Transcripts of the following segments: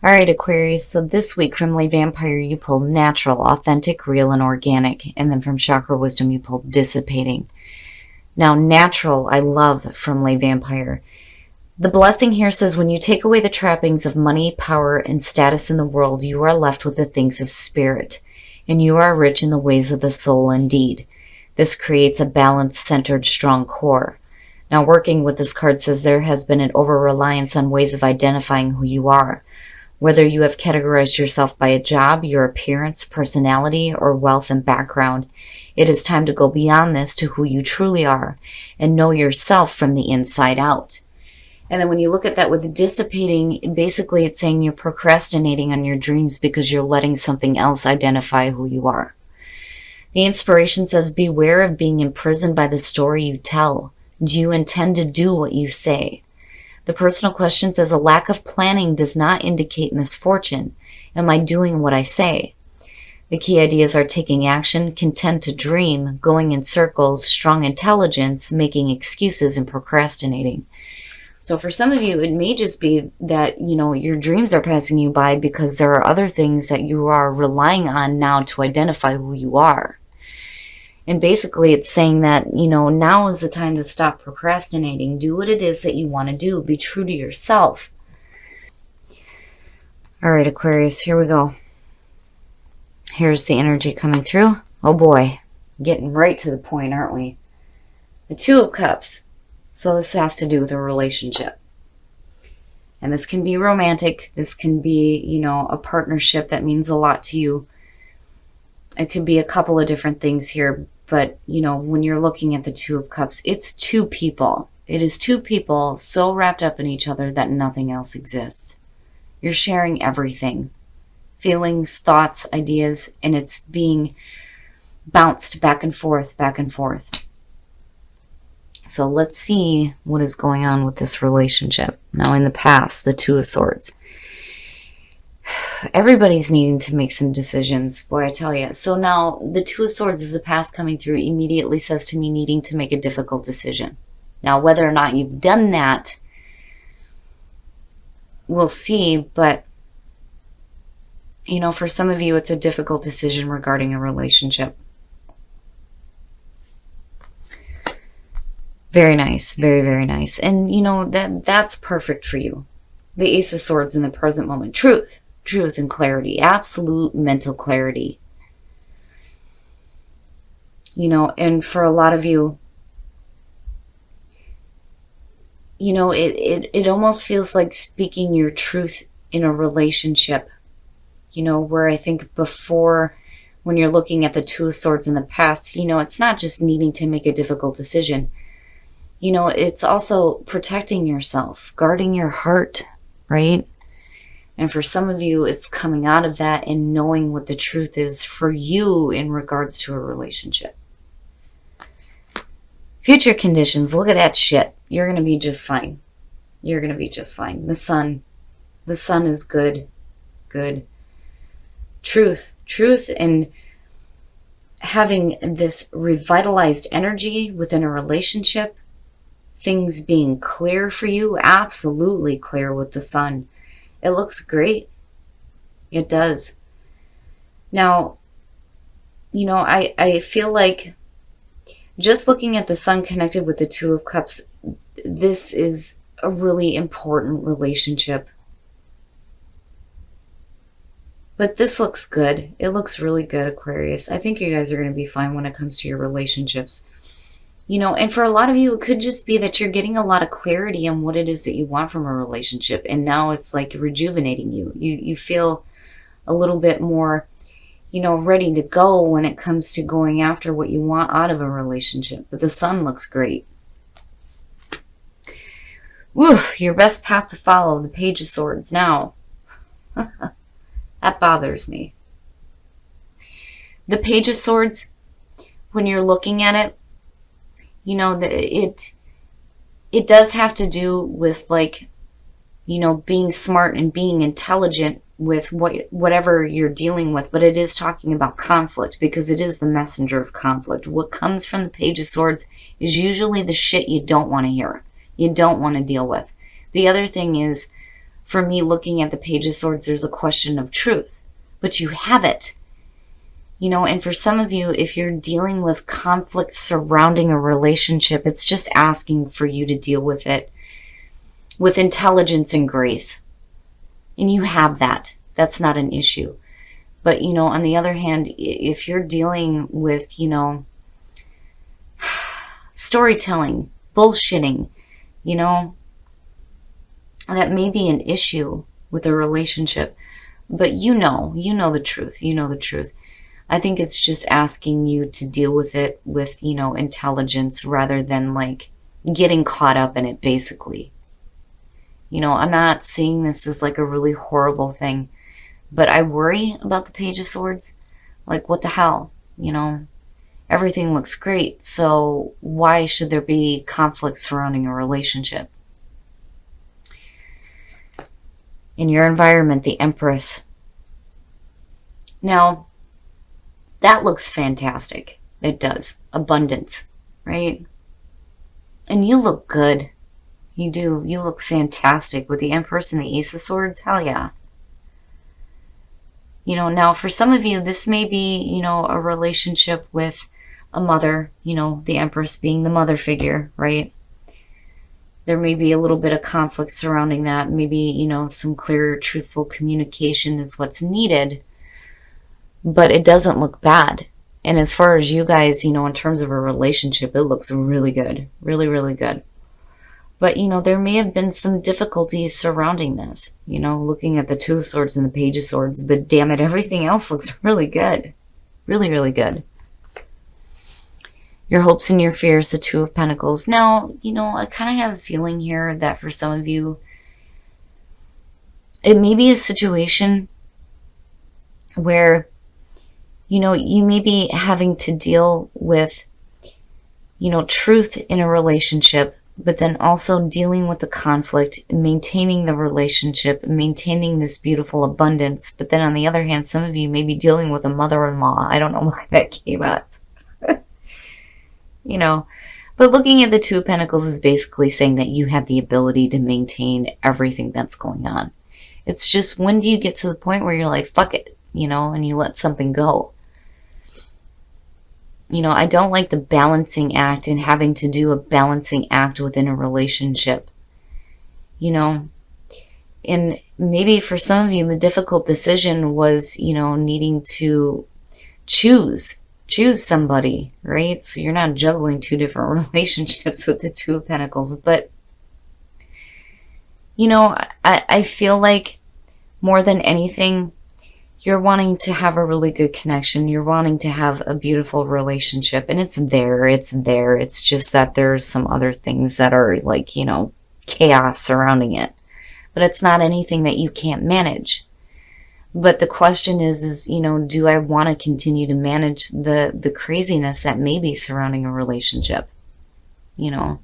All right, Aquarius, so this week from Lay Vampire, you pulled natural, authentic, real, and organic. And then from Chakra Wisdom, you pulled dissipating. Now, natural, I love from Lay Vampire. The blessing here says, when you take away the trappings of money, power, and status in the world, you are left with the things of spirit, and you are rich in the ways of the soul indeed. This creates a balanced, centered, strong core. Now, working with this card says there has been an over-reliance on ways of identifying who you are. Whether you have categorized yourself by a job, your appearance, personality, or wealth and background, it is time to go beyond this to who you truly are and know yourself from the inside out. And then when you look at that with dissipating, basically it's saying you're procrastinating on your dreams because you're letting something else identify who you are. The inspiration says, beware of being imprisoned by the story you tell. Do you intend to do what you say? The personal question says, a lack of planning does not indicate misfortune. Am I doing what I say? The key ideas are taking action, content to dream, going in circles, strong intelligence, making excuses, and procrastinating. So for some of you, it may just be that, your dreams are passing you by because there are other things that you are relying on now to identify who you are. And basically it's saying that, now is the time to stop procrastinating. Do what it is that you want to do. Be true to yourself. All right, Aquarius, here we go. Here's the energy coming through. Oh boy, getting right to the point, aren't we? The Two of Cups. So this has to do with a relationship. And this can be romantic. This can be, a partnership that means a lot to you. It could be a couple of different things here. But, when you're looking at the Two of Cups, it's two people. It is two people so wrapped up in each other that nothing else exists. You're sharing everything. Feelings, thoughts, ideas, and it's being bounced back and forth, back and forth. So let's see what is going on with this relationship. Now in the past, the Two of Swords. Everybody's needing to make some decisions, boy, I tell you. So now the Two of Swords is the past coming through, immediately says to me needing to make a difficult decision. Now, whether or not you've done that, we'll see. But, for some of you, it's a difficult decision regarding a relationship. Very nice. Very, very nice. And, that's perfect for you. The Ace of Swords in the present moment. Truth and clarity, absolute mental clarity. And for a lot of you, it almost feels like speaking your truth in a relationship, where I think before, when you're looking at the Two of Swords in the past, it's not just needing to make a difficult decision. It's also protecting yourself, guarding your heart, right? And for some of you, it's coming out of that and knowing what the truth is for you in regards to a relationship. Future conditions, look at that shit. You're going to be just fine. You're going to be just fine. The sun is good. Truth, and having this revitalized energy within a relationship, things being clear for you, absolutely clear with the sun. It looks great. It does. Now, I feel like just looking at the sun connected with the Two of Cups, this is a really important relationship. But this looks good. It looks really good, Aquarius. I think you guys are going to be fine when it comes to your relationships. And for a lot of you, it could just be that you're getting a lot of clarity on what it is that you want from a relationship. And now it's like rejuvenating you. You feel a little bit more, ready to go when it comes to going after what you want out of a relationship. But the sun looks great. Woo, your best path to follow, the Page of Swords. Now, that bothers me. The Page of Swords, when you're looking at it, it does have to do with being smart and being intelligent with whatever you're dealing with, but it is talking about conflict because it is the messenger of conflict. What comes from the Page of Swords is usually the shit you don't want to hear, you don't want to deal with. The other thing is For me, looking at the Page of Swords, there's a question of truth, but you have it. You know, and for some of you, if you're dealing with conflict surrounding a relationship, it's just asking for you to deal with it with intelligence and grace. And you have that. That's not an issue. But, you know, on the other hand, if you're dealing with, you know, storytelling, bullshitting, you know, that may be an issue with a relationship. But you know the truth. You know the truth. I think it's just asking you to deal with it with, you know, intelligence rather than like getting caught up in it, basically. You know, I'm not seeing this as like a really horrible thing, but I worry about the Page of Swords. Like, what the hell? You know, everything looks great, so why should there be conflict surrounding a relationship? In your environment, the Empress. Now, that looks fantastic. It does. Abundance, right? And you look good. You do. You look fantastic with the Empress and the Ace of Swords. Hell yeah. You know, now for some of you, this may be, you know, a relationship with a mother, you know, the Empress being the mother figure, right? There may be a little bit of conflict surrounding that. Maybe, you know, some clear, truthful communication is what's needed. But it doesn't look bad. And as far as you guys, you know, in terms of a relationship, it looks really good. Really, really good. But, you know, there may have been some difficulties surrounding this. You know, looking at the Two of Swords and the Page of Swords. But damn it, everything else looks really good. Really, really good. Your hopes and your fears, the Two of Pentacles. Now, you know, I kind of have a feeling here that for some of you, it may be a situation where, you know, you may be having to deal with, you know, truth in a relationship, but then also dealing with the conflict, maintaining the relationship, maintaining this beautiful abundance. But then on the other hand, some of you may be dealing with a mother-in-law. I don't know why that came up. You know, but looking at the Two of Pentacles is basically saying that you have the ability to maintain everything that's going on. It's just, when do you get to the point where you're like, fuck it, you know, and you let something go? You know, I don't like the balancing act and having to do a balancing act within a relationship. You know, and maybe for some of you, the difficult decision was, you know, needing to choose somebody, right? So you're not juggling two different relationships with the Two of Pentacles. But, you know, I feel like more than anything, you're wanting to have a really good connection. You're wanting to have a beautiful relationship. And it's there. It's just that there's some other things that are like, you know, chaos surrounding it. But it's not anything that you can't manage. But the question is, you know, do I want to continue to manage the craziness that may be surrounding a relationship? You know?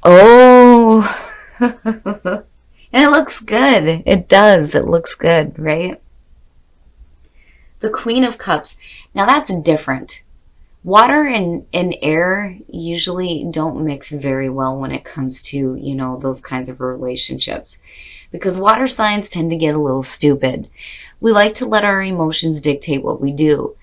Oh! And it looks good. It does. It looks good, right? The Queen of Cups. Now that's different. Water and air usually don't mix very well when it comes to, you know, those kinds of relationships. Because water signs tend to get a little stupid. We like to let our emotions dictate what we do.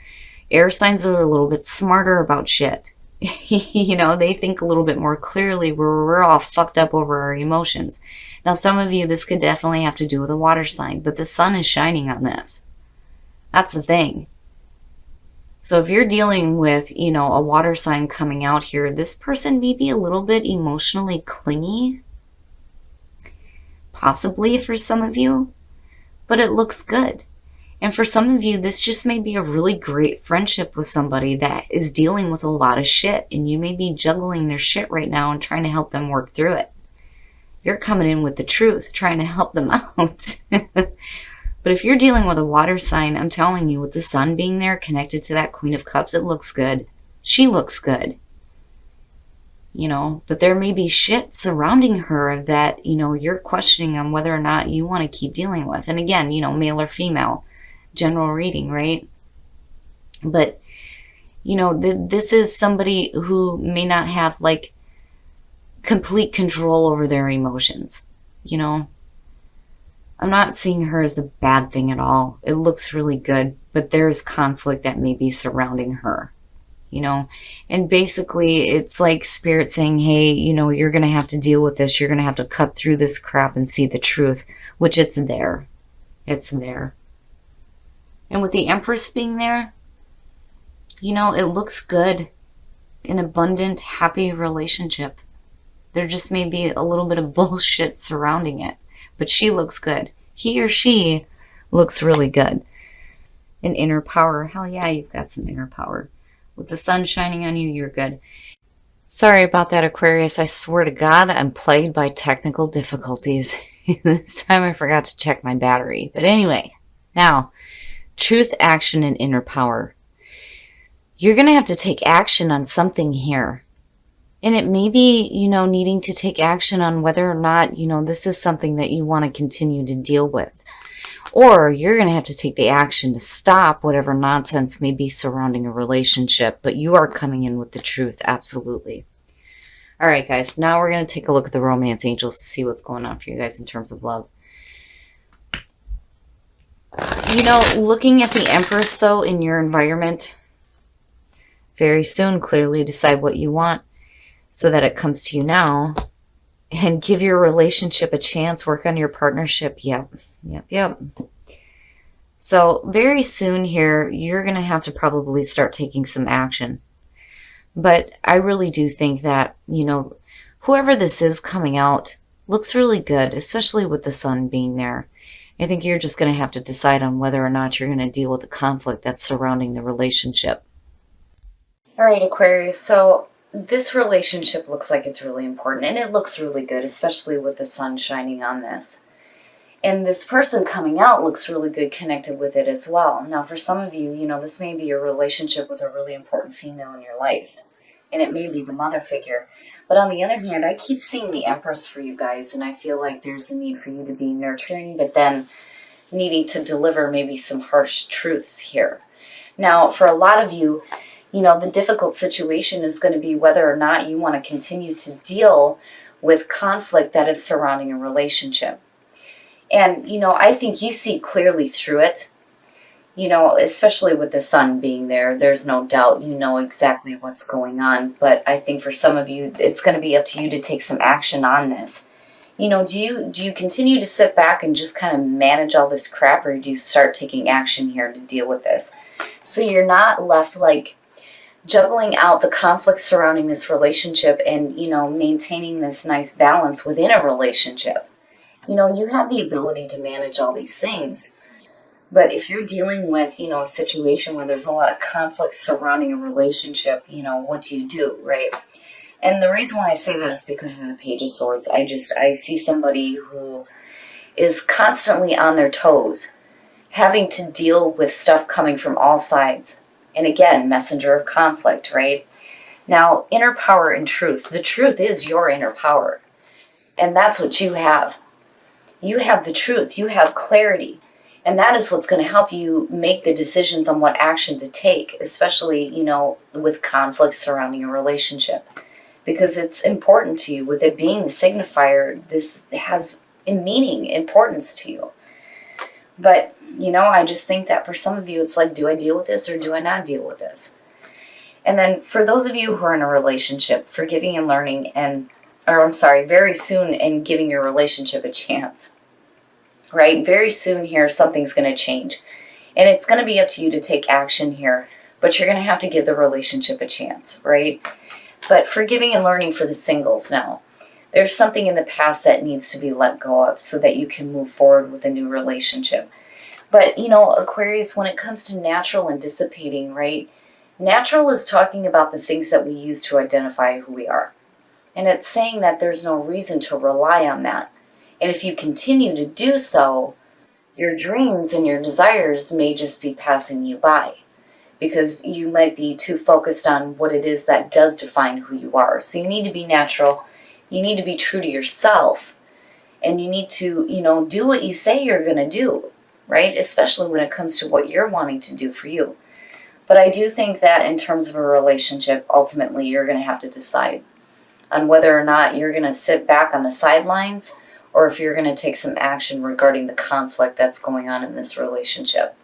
Air signs are a little bit smarter about shit. You know, they think a little bit more clearly, where we're all fucked up over our emotions. Now, some of you, this could definitely have to do with a water sign, but the sun is shining on this. That's the thing. So if you're dealing with, you know, a water sign coming out here, this person may be a little bit emotionally clingy. Possibly for some of you, but it looks good. And for some of you, this just may be a really great friendship with somebody that is dealing with a lot of shit, and you may be juggling their shit right now and trying to help them work through it. You're coming in with the truth, trying to help them out. But if you're dealing with a water sign, I'm telling you, with the sun being there connected to that Queen of Cups, it looks good. She looks good. You know, but there may be shit surrounding her that, you know, you're questioning on whether or not you want to keep dealing with. And again, you know, male or female, general reading, right? But, you know, this is somebody who may not have like complete control over their emotions. You know, I'm not seeing her as a bad thing at all. It looks really good, but there's conflict that may be surrounding her, you know? And basically, it's like Spirit saying, hey, you know, you're going to have to deal with this. You're going to have to cut through this crap and see the truth, which it's there. It's there. And with the Empress being there, you know, it looks good. An abundant, happy relationship. There just may be a little bit of bullshit surrounding it, but she looks good. He or she looks really good. An inner power. Hell yeah, you've got some inner power. With the sun shining on you, you're good. Sorry about that, Aquarius. I swear to God, I'm plagued by technical difficulties. This time I forgot to check my battery. But anyway, now, truth, action, and inner power. You're going to have to take action on something here. And it may be, you know, needing to take action on whether or not, you know, this is something that you want to continue to deal with. Or you're going to have to take the action to stop whatever nonsense may be surrounding a relationship. But you are coming in with the truth, absolutely. All right, guys, now we're going to take a look at the romance angels to see what's going on for you guys in terms of love. You know, looking at the Empress, though, in your environment, very soon, clearly decide what you want, so that it comes to you now, and give your relationship a chance, work on your partnership. Yep. So very soon here, you're going to have to probably start taking some action. But I really do think that, you know, whoever this is coming out looks really good, especially with the sun being there. I think you're just going to have to decide on whether or not you're going to deal with the conflict that's surrounding the relationship. All right, Aquarius, so this relationship looks like it's really important, and it looks really good, especially with the sun shining on this. And this person coming out looks really good connected with it as well. Now, for some of you, you know, this may be a relationship with a really important female in your life, and it may be the mother figure. But on the other hand, I keep seeing the Empress for you guys, and I feel like there's a need for you to be nurturing, but then needing to deliver maybe some harsh truths here. Now, for a lot of you, you know, the difficult situation is going to be whether or not you want to continue to deal with conflict that is surrounding a relationship. And, you know, I think you see clearly through it, you know, especially with the sun being there. There's no doubt you know exactly what's going on. But I think for some of you, it's going to be up to you to take some action on this. You know, do you continue to sit back and just kind of manage all this crap, or do you start taking action here to deal with this? So you're not left like juggling out the conflict surrounding this relationship and, you know, maintaining this nice balance within a relationship. You know, you have the ability to manage all these things. But if you're dealing with, you know, a situation where there's a lot of conflict surrounding a relationship, you know, what do you do, right? And the reason why I say that is because of the Page of Swords. I see somebody who is constantly on their toes, having to deal with stuff coming from all sides. And again, messenger of conflict, right? Now, inner power and truth. The truth is your inner power. And that's what you have. You have the truth. You have clarity. And that is what's going to help you make the decisions on what action to take, especially, you know, with conflict surrounding a relationship. Because it's important to you. With it being the signifier, this has a meaning, importance to you. But, you know, I just think that for some of you, it's like, do I deal with this or do I not deal with this? And then for those of you who are in a relationship, forgiving and learning very soon and giving your relationship a chance, right? Very soon here, something's going to change. And it's going to be up to you to take action here, but you're going to have to give the relationship a chance, right? But forgiving and learning for the singles now. There's something in the past that needs to be let go of so that you can move forward with a new relationship. But, you know, Aquarius, when it comes to natural and dissipating, right? Natural is talking about the things that we use to identify who we are. And it's saying that there's no reason to rely on that. And if you continue to do so, your dreams and your desires may just be passing you by, because you might be too focused on what it is that does define who you are. So you need to be natural. You need to be true to yourself, and you need to, you know, do what you say you're going to do, right? Especially when it comes to what you're wanting to do for you. But I do think that in terms of a relationship, ultimately you're going to have to decide. on whether or not you're going to sit back on the sidelines or if you're going to take some action regarding the conflict that's going on in this relationship.